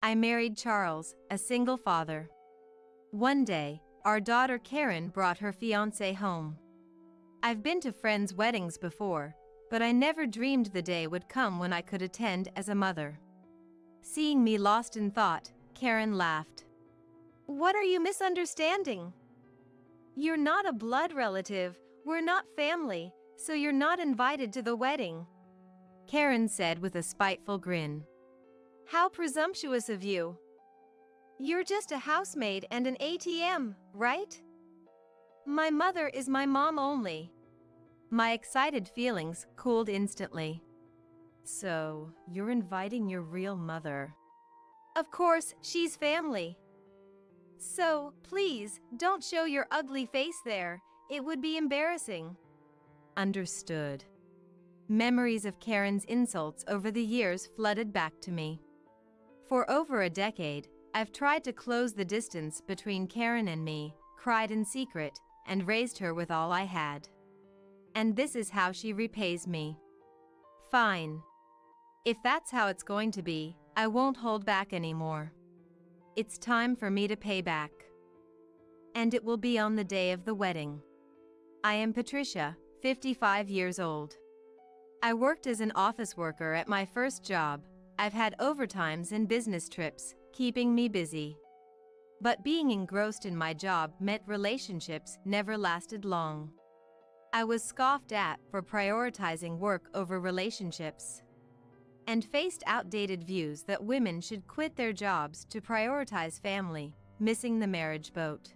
I married Charles, a single father. One day, our daughter Karen brought her fiancé home. I've been to friends' weddings before, but I never dreamed the day would come when I could attend as a mother. Seeing me lost in thought, Karen laughed. What are you misunderstanding? You're not a blood relative, we're not family, so you're not invited to the wedding, Karen said with a spiteful grin. How presumptuous of you. You're just a housemaid and an ATM, right? My mother is my mom only. My excited feelings cooled instantly. So, you're inviting your real mother? Of course, she's family. So, please, don't show your ugly face there, it would be embarrassing. Understood. Memories of Karen's insults over the years flooded back to me. For over a decade, I've tried to close the distance between Karen and me, cried in secret, and raised her with all I had. And this is how she repays me. Fine. If that's how it's going to be, I won't hold back anymore. It's time for me to pay back. And it will be on the day of the wedding. I am Patricia, 55 years old. I worked as an office worker at my first job. I've had overtimes and business trips, keeping me busy. But being engrossed in my job meant relationships never lasted long. I was scoffed at for prioritizing work over relationships, and faced outdated views that women should quit their jobs to prioritize family, missing the marriage boat.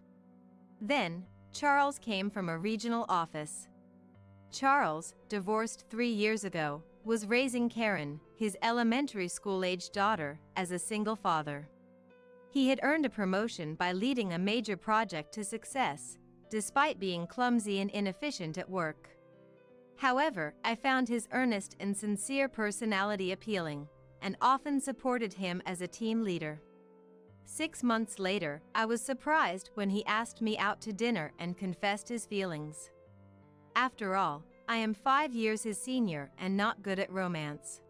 Then, Charles came from a regional office. Charles, divorced 3 years ago, was raising Karen, his elementary school-aged daughter, as a single father. He had earned a promotion by leading a major project to success, despite being clumsy and inefficient at work. However, I found his earnest and sincere personality appealing, and often supported him as a team leader. 6 months later, I was surprised when he asked me out to dinner and confessed his feelings. After all, I am 5 years his senior and not good at romance.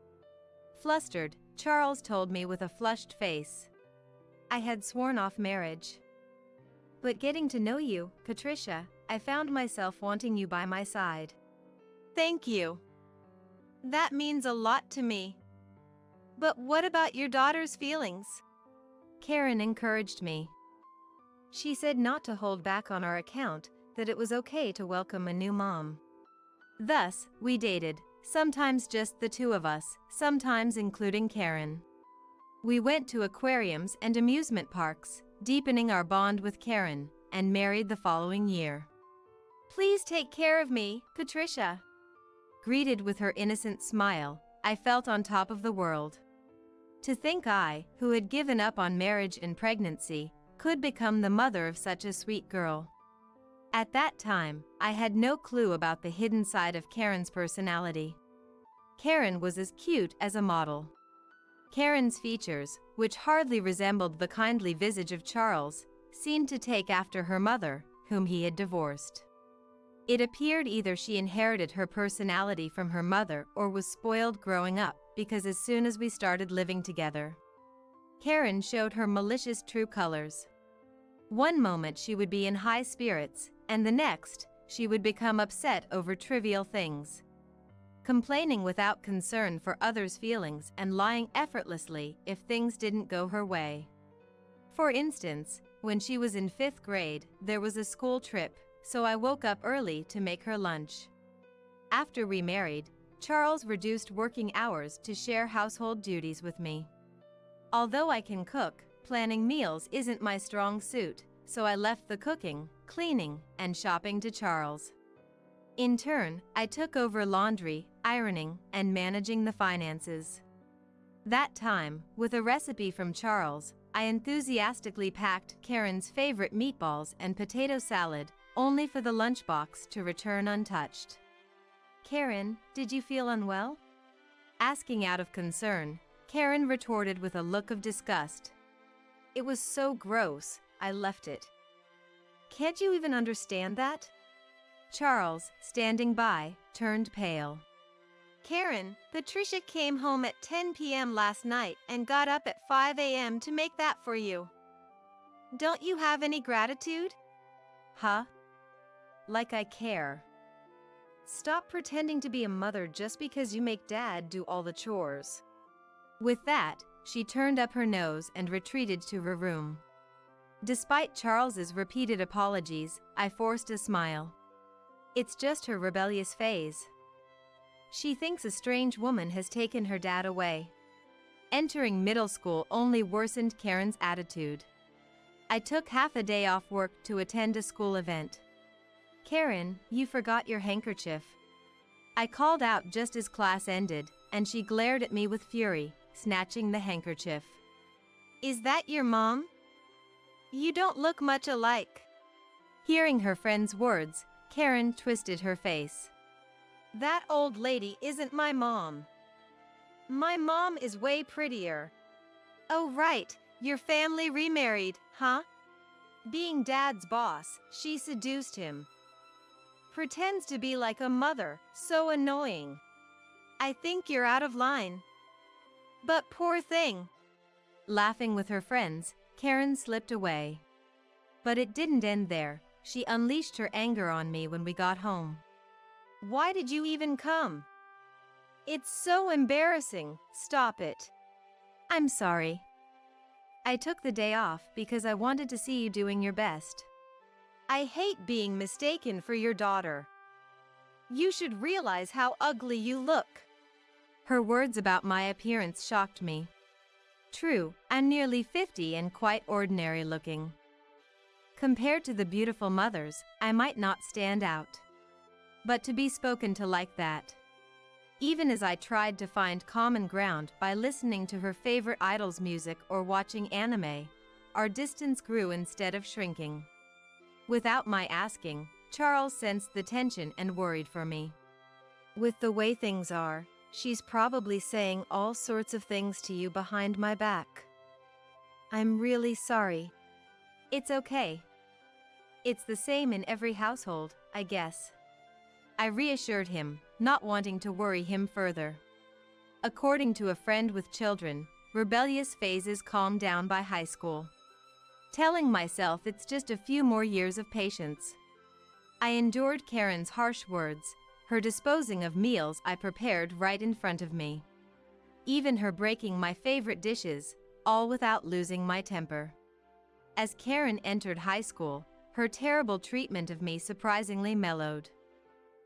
Flustered, Charles told me with a flushed face. I had sworn off marriage. But getting to know you, Patricia, I found myself wanting you by my side. Thank you. That means a lot to me. But what about your daughter's feelings? Karen encouraged me. She said not to hold back on our account, that it was okay to welcome a new mom. Thus, we dated, sometimes just the two of us, sometimes including Karen. We went to aquariums and amusement parks, deepening our bond with Karen, and married the following year. Please take care of me, Patricia. Greeted with her innocent smile, I felt on top of the world. To think I, who had given up on marriage and pregnancy, could become the mother of such a sweet girl. At that time, I had no clue about the hidden side of Karen's personality. Karen was as cute as a model. Karen's features, which hardly resembled the kindly visage of Charles, seemed to take after her mother, whom he had divorced. It appeared either she inherited her personality from her mother or was spoiled growing up, because as soon as we started living together, Karen showed her malicious true colors. One moment she would be in high spirits, and the next, she would become upset over trivial things, complaining without concern for others' feelings and lying effortlessly if things didn't go her way. For instance, when she was in 5th grade, there was a school trip, so I woke up early to make her lunch. After we married, Charles reduced working hours to share household duties with me. Although I can cook, planning meals isn't my strong suit, so I left the cooking, cleaning, and shopping to Charles. In turn, I took over laundry, ironing, and managing the finances. That time, with a recipe from Charles, I enthusiastically packed Karen's favorite meatballs and potato salad, only for the lunchbox to return untouched. Karen, did you feel unwell? Asking out of concern, Karen retorted with a look of disgust. It was so gross, I left it. Can't you even understand that? Charles, standing by, turned pale. Karen, Patricia came home at 10 p.m. last night and got up at 5 a.m. to make that for you. Don't you have any gratitude? Huh? Like I care. Stop pretending to be a mother just because you make Dad do all the chores. With that, she turned up her nose and retreated to her room. Despite Charles's repeated apologies, I forced a smile. It's just her rebellious phase. She thinks a strange woman has taken her dad away. Entering middle school only worsened Karen's attitude. I took half a day off work to attend a school event. Karen, you forgot your handkerchief. I called out just as class ended, and she glared at me with fury, snatching the handkerchief. Is that your mom? You don't look much alike. Hearing her friend's words, Karen twisted her face. That old lady isn't my mom. My mom is way prettier. Oh right, your family remarried, huh? Being Dad's boss, she seduced him. Pretends to be like a mother, so annoying. I think you're out of line. But poor thing. Laughing with her friends, Karen slipped away. But it didn't end there. She unleashed her anger on me when we got home. Why did you even come? It's so embarrassing. Stop it. I'm sorry. I took the day off because I wanted to see you doing your best. I hate being mistaken for your daughter. You should realize how ugly you look. Her words about my appearance shocked me. True, I'm nearly 50 and quite ordinary looking. Compared to the beautiful mothers, I might not stand out. But to be spoken to like that. Even as I tried to find common ground by listening to her favorite idol's music or watching anime, our distance grew instead of shrinking. Without my asking, Charles sensed the tension and worried for me. With the way things are, she's probably saying all sorts of things to you behind my back. I'm really sorry. It's okay. It's the same in every household, I guess. I reassured him, not wanting to worry him further. According to a friend with children, rebellious phases calm down by high school. Telling myself it's just a few more years of patience. I endured Karen's harsh words, her disposing of meals I prepared right in front of me. Even her breaking my favorite dishes, all without losing my temper. As Karen entered high school, her terrible treatment of me surprisingly mellowed.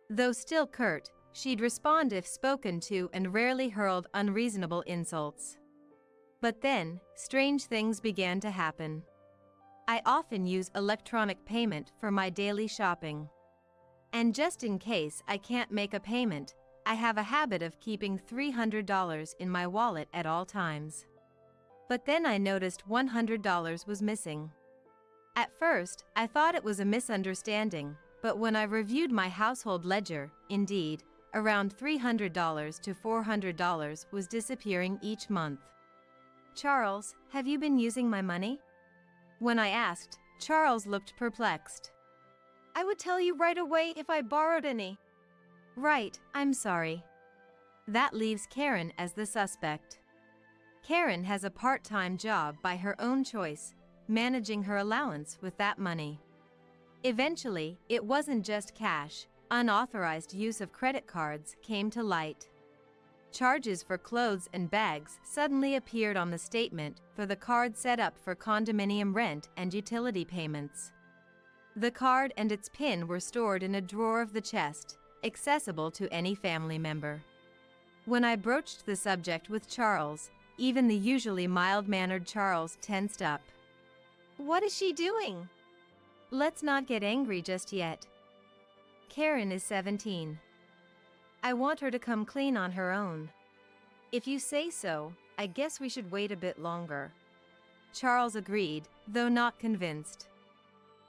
Though still curt, she'd respond if spoken to and rarely hurled unreasonable insults. But then, strange things began to happen. I often use electronic payment for my daily shopping. And just in case I can't make a payment, I have a habit of keeping $300 in my wallet at all times. But then I noticed $100 was missing. At first, I thought it was a misunderstanding, but when I reviewed my household ledger, indeed, around $300 to $400 was disappearing each month. Charles, have you been using my money? When I asked, Charles looked perplexed. I would tell you right away if I borrowed any. Right, I'm sorry. That leaves Karen as the suspect. Karen has a part-time job by her own choice, managing her allowance with that money. Eventually, it wasn't just cash. Unauthorized use of credit cards came to light. Charges for clothes and bags suddenly appeared on the statement for the card set up for condominium rent and utility payments. The card and its PIN were stored in a drawer of the chest, accessible to any family member. When I broached the subject with Charles, even the usually mild-mannered Charles tensed up. What is she doing? Let's not get angry just yet. Karen is 17. I want her to come clean on her own. If you say so, I guess we should wait a bit longer. Charles agreed, though not convinced.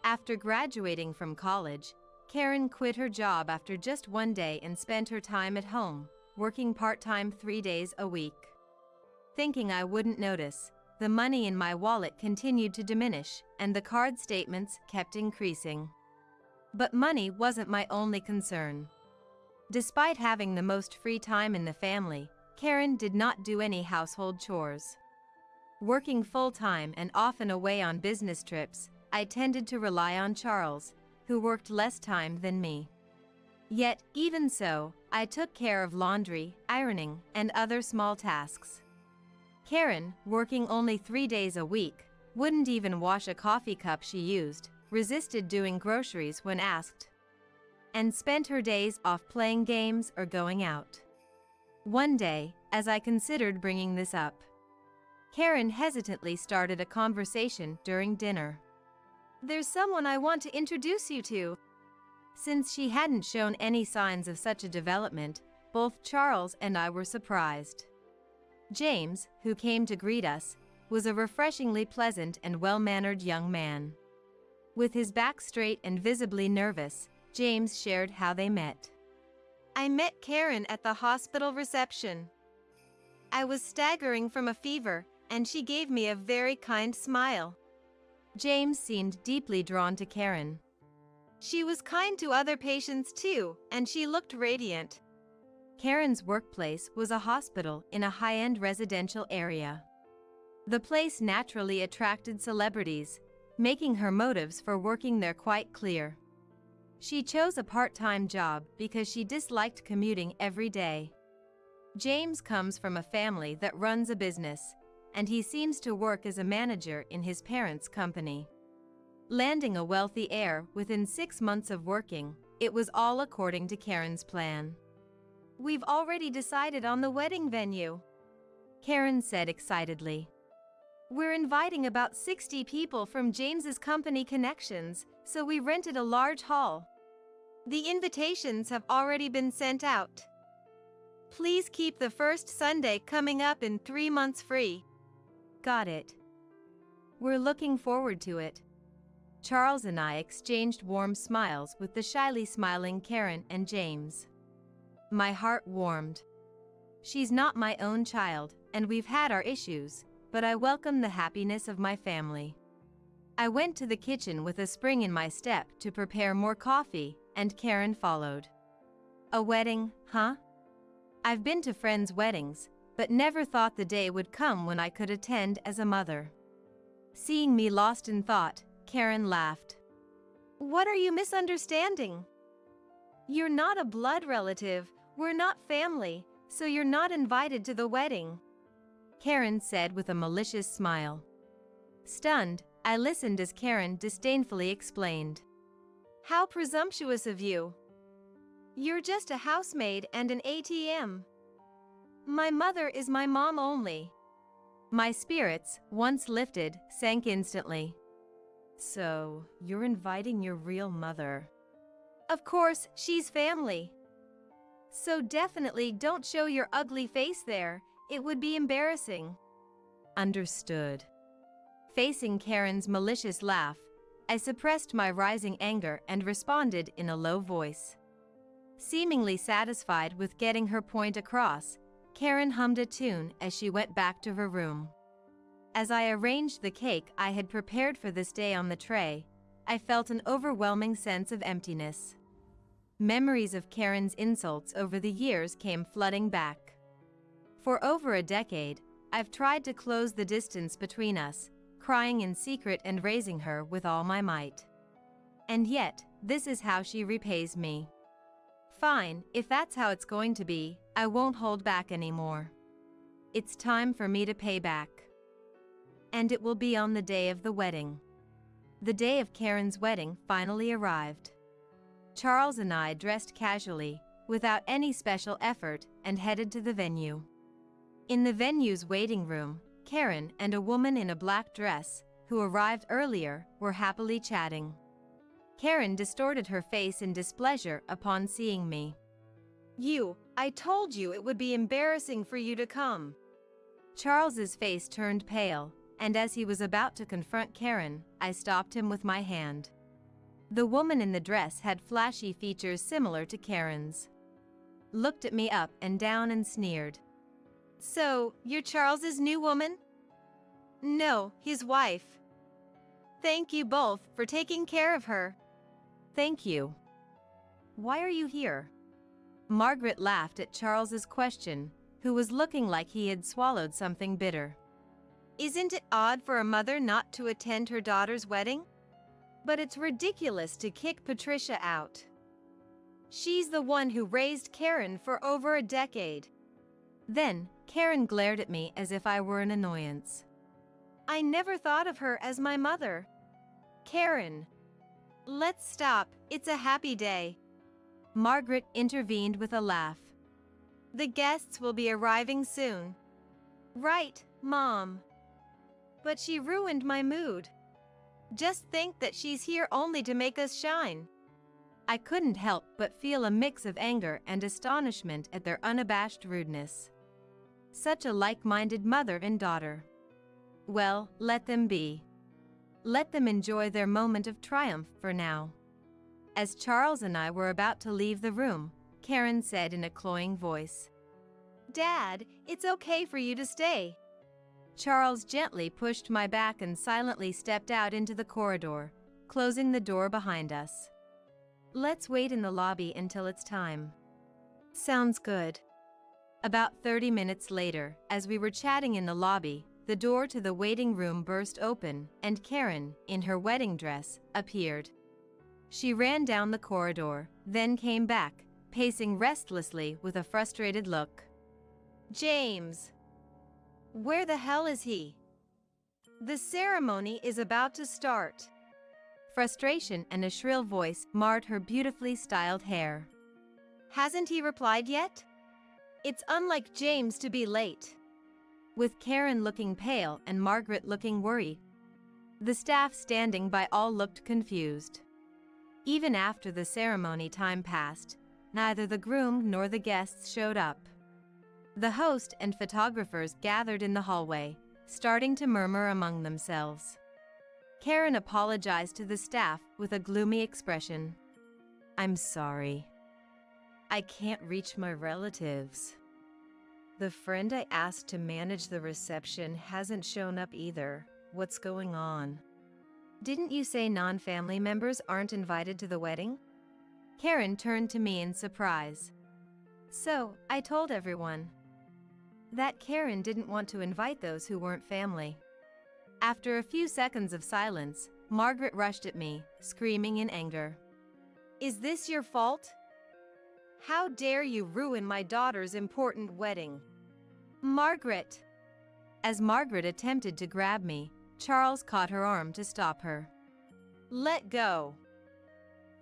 After graduating from college, Karen quit her job after just one day and spent her time at home, working part-time 3 days a week. Thinking I wouldn't notice, the money in my wallet continued to diminish, and the card statements kept increasing. But money wasn't my only concern. Despite having the most free time in the family, Karen did not do any household chores. Working full-time and often away on business trips, I tended to rely on Charles, who worked less time than me. Yet, even so, I took care of laundry, ironing, and other small tasks. Karen, working only 3 days a week, wouldn't even wash a coffee cup she used, resisted doing groceries when asked, and spent her days off playing games or going out. One day, as I considered bringing this up, Karen hesitantly started a conversation during dinner. "There's someone I want to introduce you to." Since she hadn't shown any signs of such a development, both Charles and I were surprised. James, who came to greet us, was a refreshingly pleasant and well-mannered young man. With his back straight and visibly nervous, James shared how they met. "I met Karen at the hospital reception. I was staggering from a fever, and she gave me a very kind smile." James seemed deeply drawn to Karen. "She was kind to other patients too, and she looked radiant." Karen's workplace was a hospital in a high-end residential area. The place naturally attracted celebrities, making her motives for working there quite clear. She chose a part-time job because she disliked commuting every day. James comes from a family that runs a business, and he seems to work as a manager in his parents' company. Landing a wealthy heir within 6 months of working, it was all according to Karen's plan. "We've already decided on the wedding venue," Karen said excitedly. "We're inviting about 60 people from James's company connections, so we rented a large hall. The invitations have already been sent out. Please keep the first Sunday coming up in 3 months free." "Got it. We're looking forward to it." Charles and I exchanged warm smiles with the shyly smiling Karen and James. My heart warmed. She's not my own child, and we've had our issues, but I welcome the happiness of my family. I went to the kitchen with a spring in my step to prepare more coffee, and Karen followed. "A wedding, huh? I've been to friends' weddings, but never thought the day would come when I could attend as a mother." Seeing me lost in thought, Karen laughed. "What are you misunderstanding? You're not a blood relative, we're not family, so you're not invited to the wedding," Karen said with a malicious smile. Stunned, I listened as Karen disdainfully explained. "How presumptuous of you. You're just a housemaid and an ATM. My mother is my mom only." My spirits, once lifted, sank instantly. "So, you're inviting your real mother?" "Of course, she's family. So definitely don't show your ugly face there, it would be embarrassing." "Understood." Facing Karen's malicious laugh, I suppressed my rising anger and responded in a low voice. Seemingly satisfied with getting her point across, Karen hummed a tune as she went back to her room. As I arranged the cake I had prepared for this day on the tray, I felt an overwhelming sense of emptiness. Memories of Karen's insults over the years came flooding back. For over a decade, I've tried to close the distance between us, crying in secret and raising her with all my might. And yet, this is how she repays me. Fine, if that's how it's going to be, I won't hold back anymore. It's time for me to pay back. And it will be on the day of the wedding. The day of Karen's wedding finally arrived. Charles and I dressed casually, without any special effort, and headed to the venue. In the venue's waiting room, Karen and a woman in a black dress, who arrived earlier, were happily chatting. Karen distorted her face in displeasure upon seeing me. I told you it would be embarrassing for you to come." Charles's face turned pale, and as he was about to confront Karen, I stopped him with my hand. The woman in the dress had flashy features similar to Karen's. Looked at me up and down and sneered. "So, you're Charles's new woman?" "No, his wife." "Thank you both for taking care of her." "Thank you. Why are you here?" Margaret laughed at Charles's question, who was looking like he had swallowed something bitter. Isn't it odd for a mother not to attend her daughter's wedding? But it's ridiculous to kick Patricia out. She's the one who raised Karen for over a decade. Then, Karen glared at me as if I were an annoyance. I never thought of her as my mother. Karen. Let's stop, it's a happy day. Margaret intervened with a laugh. The guests will be arriving soon. Right, Mom. But she ruined my mood. Just think that she's here only to make us shine. I couldn't help but feel a mix of anger and astonishment at their unabashed rudeness. Such a like-minded mother and daughter. Well, let them be. Let them enjoy their moment of triumph for now. As Charles and I were about to leave the room, Karen said in a cloying voice, Dad, it's okay for you to stay. Charles gently pushed my back and silently stepped out into the corridor, closing the door behind us. Let's wait in the lobby until it's time. Sounds good. About 30 minutes later, as we were chatting in the lobby, the door to the waiting room burst open, and Karen, in her wedding dress, appeared. She ran down the corridor, then came back, pacing restlessly with a frustrated look. James! Where the hell is he? The ceremony is about to start. Frustration and a shrill voice marred her beautifully styled hair. Hasn't he replied yet? It's unlike James to be late. With Karen looking pale and Margaret looking worried, the staff standing by all looked confused. Even after the ceremony time passed, neither the groom nor the guests showed up. The host and photographers gathered in the hallway, starting to murmur among themselves. Karen apologized to the staff with a gloomy expression. I'm sorry. I can't reach my relatives. The friend I asked to manage the reception hasn't shown up either. What's going on? Didn't you say non-family members aren't invited to the wedding? Karen turned to me in surprise. So, I told everyone. That Karen didn't want to invite those who weren't family. After a few seconds of silence, Margaret rushed at me, screaming in anger. Is this your fault? How dare you ruin my daughter's important wedding? Margaret! As Margaret attempted to grab me, Charles caught her arm to stop her. Let go.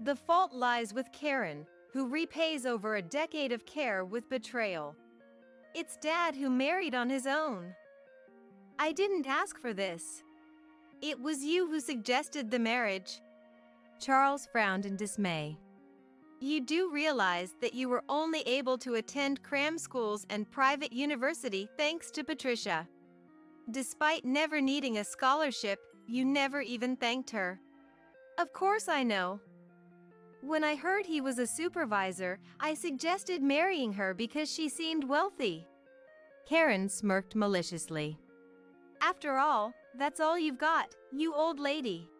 The fault lies with Karen, who repays over a decade of care with betrayal. It's Dad who married on his own. I didn't ask for this. It was you who suggested the marriage. Charles frowned in dismay. You do realize that you were only able to attend cram schools and private university thanks to Patricia. Despite never needing a scholarship, you never even thanked her. Of course I know. When I heard he was a supervisor, I suggested marrying her because she seemed wealthy. Karen smirked maliciously. After all, that's all you've got, you old lady.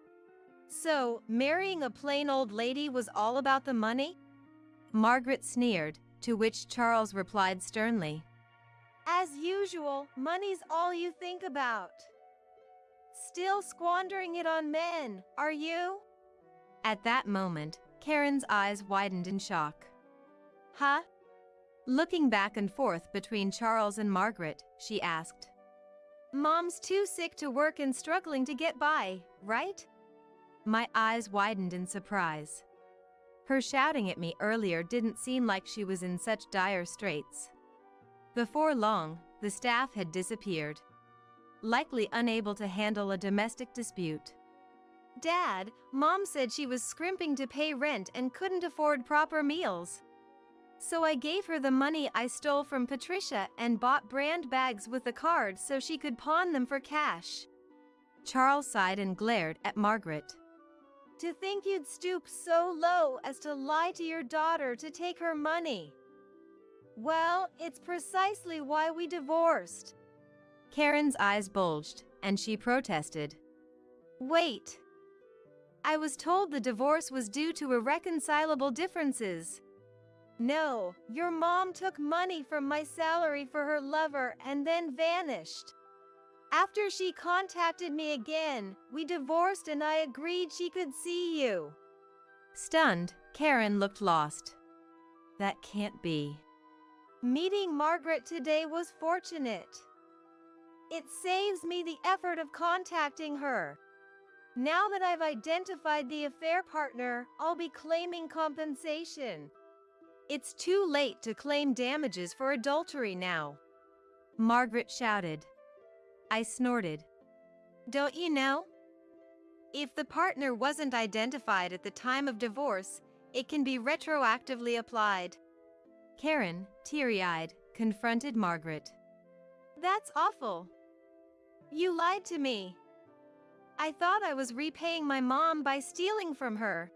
So, marrying a plain old lady was all about the money? Margaret sneered, to which Charles replied sternly. As usual, money's all you think about. Still squandering it on men, are you? At that moment, Karen's eyes widened in shock. Huh? Looking back and forth between Charles and Margaret, she asked. Mom's too sick to work and struggling to get by, right? My eyes widened in surprise. Her shouting at me earlier didn't seem like she was in such dire straits. Before long, the staff had disappeared, likely unable to handle a domestic dispute. Dad, Mom said she was scrimping to pay rent and couldn't afford proper meals. So I gave her the money I stole from Patricia and bought brand bags with the card so she could pawn them for cash. Charles sighed and glared at Margaret. To think you'd stoop so low as to lie to your daughter to take her money. Well, it's precisely why we divorced. Karen's eyes bulged, and she protested. Wait. I was told the divorce was due to irreconcilable differences. No, your mom took money from my salary for her lover and then vanished. After she contacted me again, we divorced and I agreed she could see you. Stunned, Karen looked lost. That can't be. Meeting Margaret today was fortunate. It saves me the effort of contacting her. Now that I've identified the affair partner, I'll be claiming compensation. It's too late to claim damages for adultery now. Margaret shouted. I snorted. Don't you know? If the partner wasn't identified at the time of divorce, it can be retroactively applied. Karen, teary-eyed, confronted Margaret. That's awful. You lied to me. I thought I was repaying my mom by stealing from her.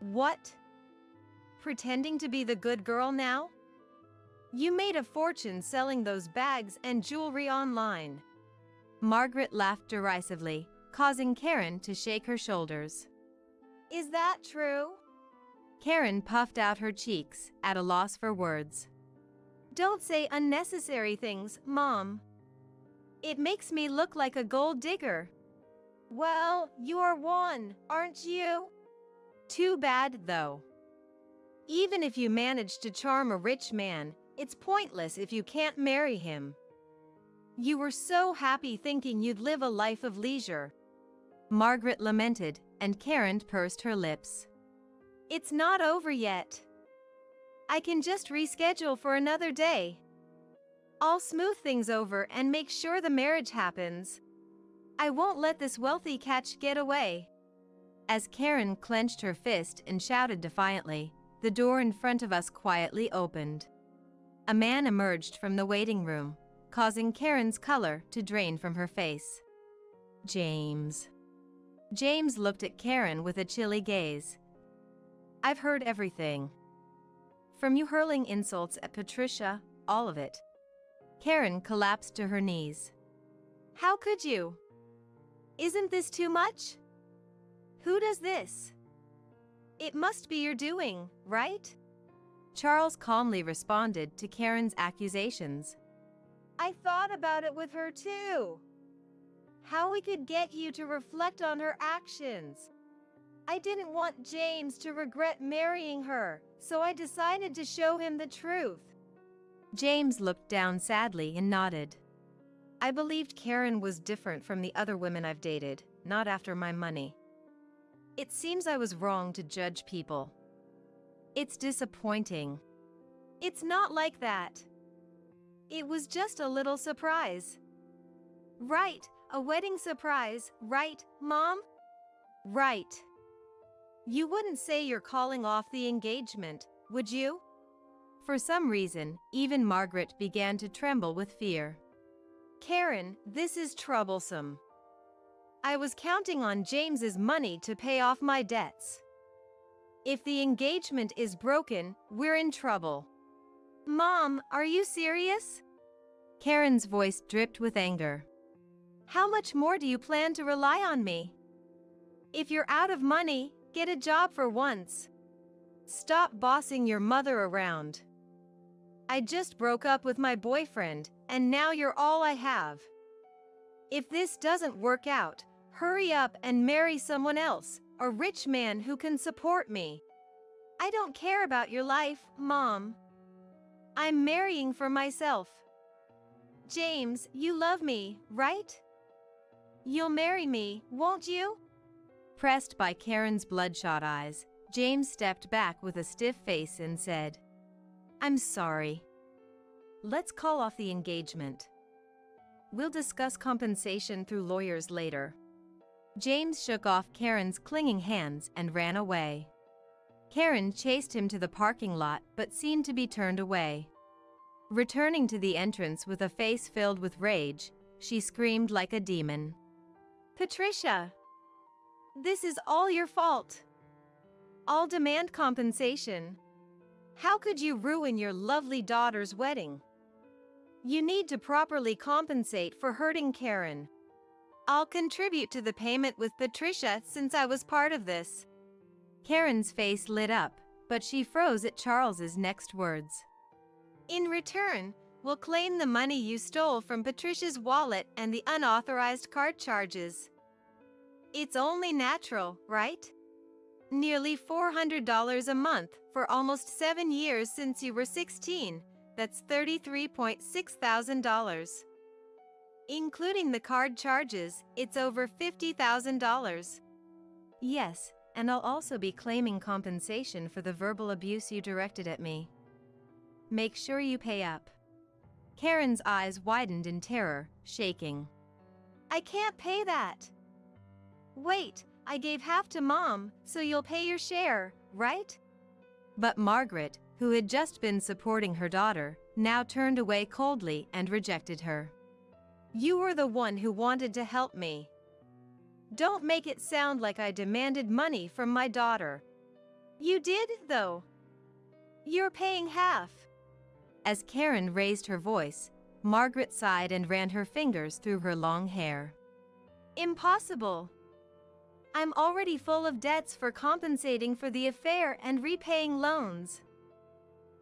What? Pretending to be the good girl now? You made a fortune selling those bags and jewelry online. Margaret laughed derisively, causing Karen to shake her shoulders. Is that true? Karen puffed out her cheeks, at a loss for words. Don't say unnecessary things, Mom. It makes me look like a gold digger. Well, you're one, aren't you? Too bad, though. Even if you manage to charm a rich man, it's pointless if you can't marry him. You were so happy thinking you'd live a life of leisure. Margaret lamented, and Karen pursed her lips. It's not over yet. I can just reschedule for another day. I'll smooth things over and make sure the marriage happens. I won't let this wealthy catch get away. As Karen clenched her fist and shouted defiantly, the door in front of us quietly opened. A man emerged from the waiting room, causing Karen's color to drain from her face. James. James looked at Karen with a chilly gaze. I've heard everything. From you hurling insults at Patricia, all of it. Karen collapsed to her knees. How could you? Isn't this too much? Who does this? It must be your doing, right? Charles calmly responded to Karen's accusations. I thought about it with her too. How we could get you to reflect on her actions. I didn't want James to regret marrying her, so I decided to show him the truth. James looked down sadly and nodded. I believed Karen was different from the other women I've dated, not after my money. It seems I was wrong to judge people. It's disappointing. It's not like that. It was just a little surprise. Right, a wedding surprise, right, Mom? Right. You wouldn't say you're calling off the engagement, would you? For some reason, even Margaret began to tremble with fear. Karen, this is troublesome. I was counting on James's money to pay off my debts. If the engagement is broken, we're in trouble. Mom, are you serious? Karen's voice dripped with anger. How much more do you plan to rely on me? If you're out of money, get a job for once. Stop bossing your mother around. I just broke up with my boyfriend, and now you're all I have. If this doesn't work out, hurry up and marry someone else, a rich man who can support me. I don't care about your life, Mom. I'm marrying for myself. James, you love me, right? You'll marry me, won't you? Pressed by Karen's bloodshot eyes, James stepped back with a stiff face and said, I'm sorry. Let's call off the engagement. We'll discuss compensation through lawyers later. James shook off Karen's clinging hands and ran away. Karen chased him to the parking lot but seemed to be turned away. Returning to the entrance with a face filled with rage, she screamed like a demon. Patricia! This is all your fault. I'll demand compensation. How could you ruin your lovely daughter's wedding? You need to properly compensate for hurting Karen. I'll contribute to the payment with Patricia since I was part of this. Karen's face lit up, but she froze at Charles's next words. In return, we'll claim the money you stole from Patricia's wallet and the unauthorized card charges. It's only natural, right? Nearly $400 a month for almost 7 years since you were 16. That's $33.6 thousand. Including the card charges, it's over $50,000. Yes, and I'll also be claiming compensation for the verbal abuse you directed at me. Make sure you pay up. Karen's eyes widened in terror, shaking. I can't pay that. Wait, I gave half to Mom, so you'll pay your share, right? But Margaret, who had just been supporting her daughter, now turned away coldly and rejected her. You were the one who wanted to help me. Don't make it sound like I demanded money from my daughter. You did, though. You're paying half. As Karen raised her voice, Margaret sighed and ran her fingers through her long hair. Impossible. I'm already full of debts for compensating for the affair and repaying loans.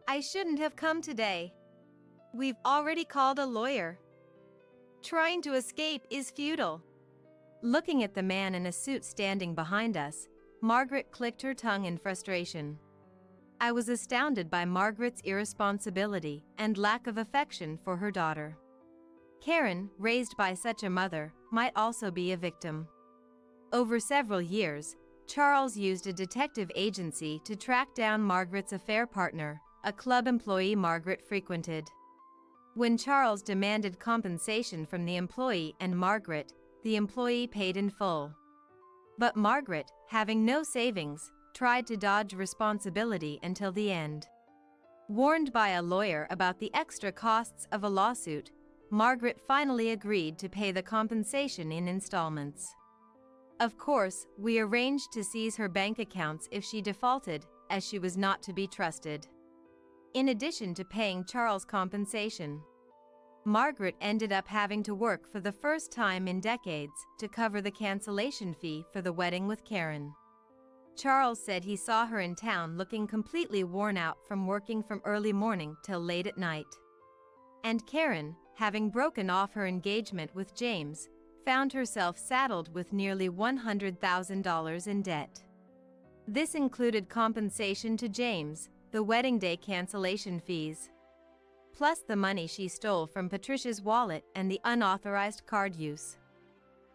I shouldn't have come today. We've already called a lawyer. Trying to escape is futile. Looking at the man in a suit standing behind us, Margaret clicked her tongue in frustration. I was astounded by Margaret's irresponsibility and lack of affection for her daughter. Karen, raised by such a mother, might also be a victim. Over several years, Charles used a detective agency to track down Margaret's affair partner, a club employee Margaret frequented. When Charles demanded compensation from the employee and Margaret, the employee paid in full. But Margaret, having no savings, tried to dodge responsibility until the end. Warned by a lawyer about the extra costs of a lawsuit, Margaret finally agreed to pay the compensation in installments. Of course, we arranged to seize her bank accounts if she defaulted, as she was not to be trusted. In addition to paying Charles compensation, Margaret ended up having to work for the first time in decades to cover the cancellation fee for the wedding with Karen. Charles said he saw her in town looking completely worn out from working from early morning till late at night. And Karen, having broken off her engagement with James, found herself saddled with nearly $100,000 in debt. This included compensation to James, the wedding day cancellation fees, plus the money she stole from Patricia's wallet and the unauthorized card use.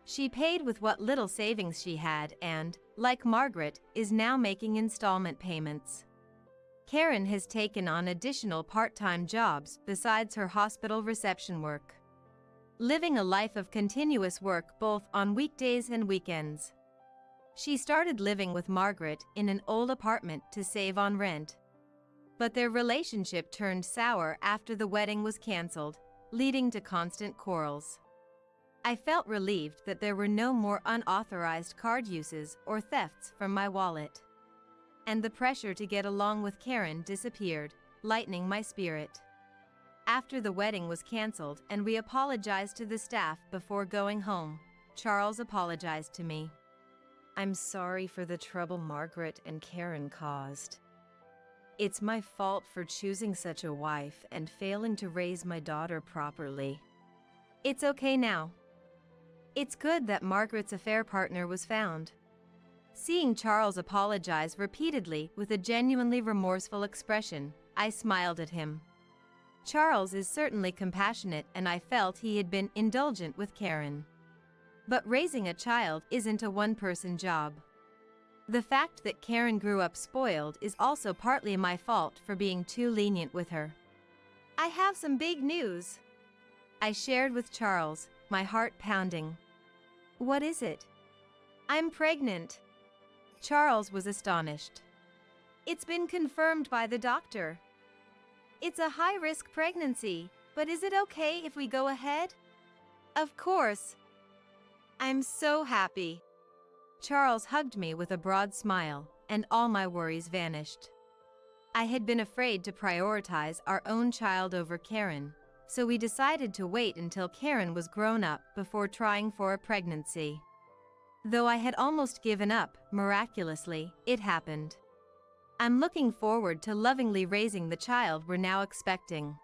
She paid with what little savings she had and, like Margaret, is now making installment payments. Karen has taken on additional part-time jobs besides her hospital reception work, living a life of continuous work both on weekdays and weekends. She started living with Margaret in an old apartment to save on rent. But their relationship turned sour after the wedding was canceled, leading to constant quarrels. I felt relieved that there were no more unauthorized card uses or thefts from my wallet. And the pressure to get along with Karen disappeared, lightening my spirit. After the wedding was canceled and we apologized to the staff before going home, Charles apologized to me. I'm sorry for the trouble Margaret and Karen caused. It's my fault for choosing such a wife and failing to raise my daughter properly. It's okay now. It's good that Margaret's affair partner was found. Seeing Charles apologize repeatedly with a genuinely remorseful expression, I smiled at him. Charles is certainly compassionate and I felt he had been indulgent with Karen. But raising a child isn't a one-person job. The fact that Karen grew up spoiled is also partly my fault for being too lenient with her. I have some big news, I shared with Charles, my heart pounding. What is it? I'm pregnant. Charles was astonished. It's been confirmed by the doctor. It's a high-risk pregnancy, but is it okay if we go ahead? Of course. I'm so happy. Charles hugged me with a broad smile, and all my worries vanished. I had been afraid to prioritize our own child over Karen, so we decided to wait until Karen was grown up before trying for a pregnancy. Though I had almost given up, miraculously, it happened. I'm looking forward to lovingly raising the child we're now expecting.